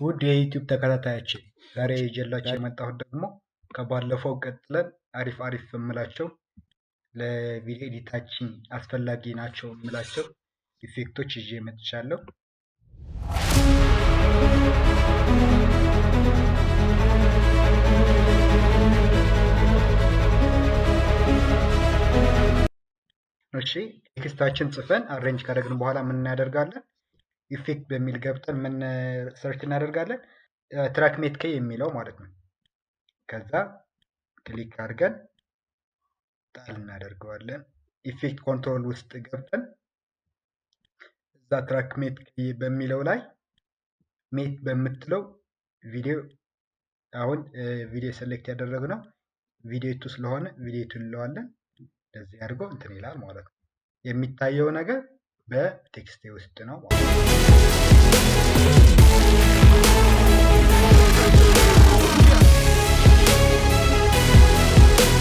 ውድ የዩቲዩብ ተከታታዮች ዛሬ ይዤላችሁ የመጣሁት ደግሞ ከባለፈው ቀጥለን አሪፍ የምላቸው ለቪዲዮ ኤዲታችን አስፈላጊ ናቸው የምላቸው ኢፌክቶች ይዤ መጥቻለሁ። እሺ ቴክስታችን ጽፈን አሬንጅ ካደረግን በኋላ ምን እናደርጋለን? ኢፌክት በሚል ገብተን ምን ሰርች እናደርጋለን? ትራክሜት ኬ የሚለው ማለት ነው። ከዛ ክሊክ አድርገን ጣል እናደርገዋለን። ኢፌክት ኮንትሮል ውስጥ ገብተን እዛ ትራክሜት ኬ በሚለው ላይ ሜት በምትለው ቪዲዮ አሁን ቪዲዮ ሴሌክት ያደረግነው ቪዲዮ ቱ ስለሆነ ቪዲዮ ቱ እንለዋለን። እንደዚህ አድርጎ እንትን ይላል ማለት ነው። የሚታየው ነገር በቴክስቴ ውስጥ ነው ማለት ነው።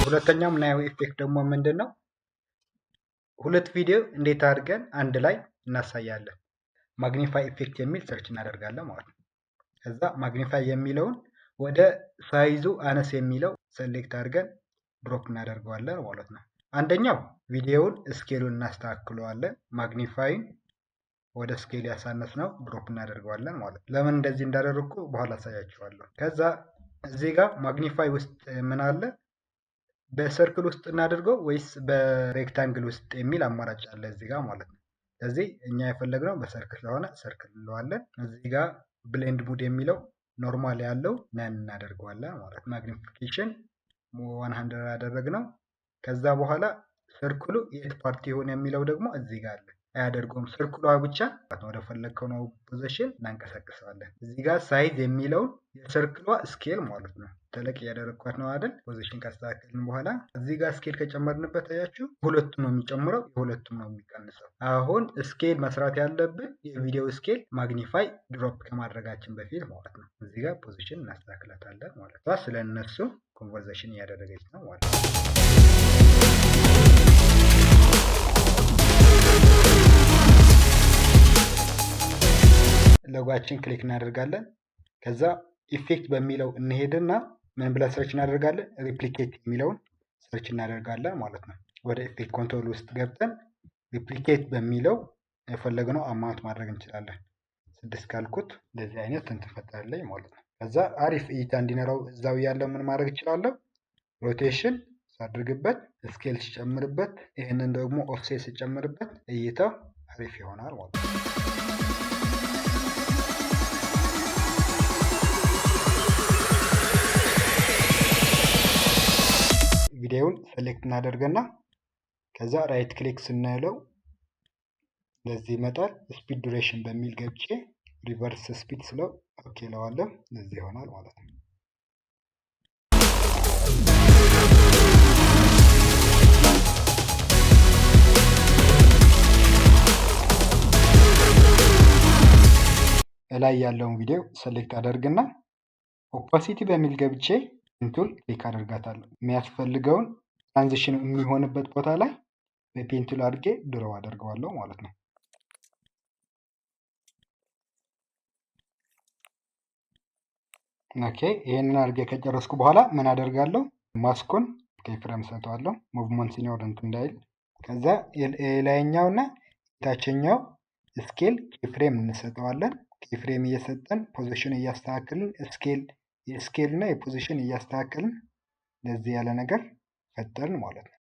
ሁለተኛው ምናየው ኢፌክት ደግሞ ምንድነው? ሁለት ቪዲዮ እንዴት አድርገን አንድ ላይ እናሳያለን። ማግኒፋይ ኢፌክት የሚል ሰርች እናደርጋለን ማለት ነው። ከዛ ማግኒፋይ የሚለውን ወደ ሳይዙ አነስ የሚለው ሴሌክት አድርገን ድሮፕ እናደርገዋለን ማለት ነው። አንደኛው ቪዲዮውን ስኬሉን እናስተካክለዋለን። ማግኒፋይን ወደ ስኬል ያሳነስነው ድሮፕ እናደርገዋለን ማለት ነው። ለምን እንደዚህ እንዳደረግኩ በኋላ አሳያችኋለሁ። ከዛ እዚህ ጋር ማግኒፋይ ውስጥ ምን አለ? በሰርክል ውስጥ እናደርገው ወይስ በሬክታንግል ውስጥ የሚል አማራጭ አለ እዚህ ጋር ማለት ነው። ስለዚህ እኛ የፈለግነው በሰርክል ስለሆነ ሰርክል እንለዋለን። እዚህ ጋር ብሌንድ ሙድ የሚለው ኖርማል ያለው ነን እናደርገዋለን ማለት ነው። ማግኒፊኬሽን 100 ያደረግነው። ከዛ በኋላ ሰርክሉ የት ፓርቲ ሆነ የሚለው ደግሞ እዚህ ጋር አለ። አያደርገውም ሰርክሏ ብቻ ወደ ፈለግከው ነው ፖዚሽን እናንቀሳቅሰዋለን። እዚህ ጋር ሳይዝ የሚለውን የሰርክሏ ስኬል ማለት ነው ተለቅ ያደረግኳት ነው አይደል? ፖዚሽን ካስተካከልን በኋላ እዚህ ጋር ስኬል ከጨመርንበት አያችሁ ሁለቱም ነው የሚጨምረው፣ የሁለቱም ነው የሚቀንሰው። አሁን ስኬል መስራት ያለብን የቪዲዮ ስኬል ማግኒፋይ ድሮፕ ከማድረጋችን በፊት ማለት ነው። እዚህ ጋር ፖዚሽን እናስተካክላታለን ማለት ነው። ስለነሱ ኮንቨርሴሽን እያደረገች ነው ማለት ነው። ሎጓችን ክሊክ እናደርጋለን። ከዛ ኢፌክት በሚለው እንሄድና ምን ብለን ሰርች እናደርጋለን? ሪፕሊኬት የሚለውን ሰርች እናደርጋለን ማለት ነው። ወደ ኢፌክት ኮንትሮል ውስጥ ገብተን ሪፕሊኬት በሚለው የፈለግነው አማውንት ማድረግ እንችላለን። 6 ካልኩት እንደዚህ አይነት እንትን ፈጠረልኝ ማለት ነው። ከዛ አሪፍ እይታ እንዲኖረው እዛው ያለው ምን ማድረግ እችላለሁ? ሮቴሽን ሳድርግበት፣ ስኬል ሲጨምርበት፣ ይህንን ደግሞ ኦፍሴት ሲጨምርበት እይታው አሪፍ ይሆናል ማለት ነው። ቪዲዮውን ሴሌክት እናደርገና ከዛ ራይት ክሊክ ስናለው ለዚህ ይመጣል። ስፒድ ዱሬሽን በሚል ገብቼ ሪቨርስ ስፒድ ስለው ኦኬ ለዋለሁ ለዚህ ይሆናል ማለት ነው። ላይ ያለውን ቪዲዮ ሴሌክት አደርግና ኦፓሲቲ በሚል ገብቼ ፔንቱል ክሊክ አደርጋታለሁ። የሚያስፈልገውን ትራንዚሽን የሚሆንበት ቦታ ላይ በፔንቱል አድርጌ ድሮ አደርገዋለሁ ማለት ነው። ኦኬ ይሄንን አድርጌ ከጨረስኩ በኋላ ምን አደርጋለሁ? ማስኮን ከፍሬም ሰጠዋለሁ ሙቭመንት ሲኖር እንትን እንዳይል። ከዛ የላይኛውና የታችኛው ስኬል ኪፍሬም እንሰጠዋለን። ኪፍሬም እየሰጠን ፖዚሽን እያስተካከልን የስኬል እና የፖዚሽን እያስተካከልን ለዚህ ያለ ነገር ፈጠርን ማለት ነው።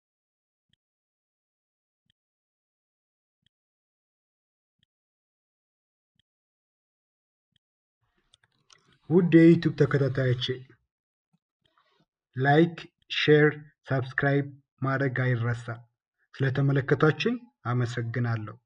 ውድ የዩቲዩብ ተከታታዮች ላይክ፣ ሼር፣ ሰብስክራይብ ማድረግ አይረሳ። ስለተመለከታችሁኝ አመሰግናለሁ።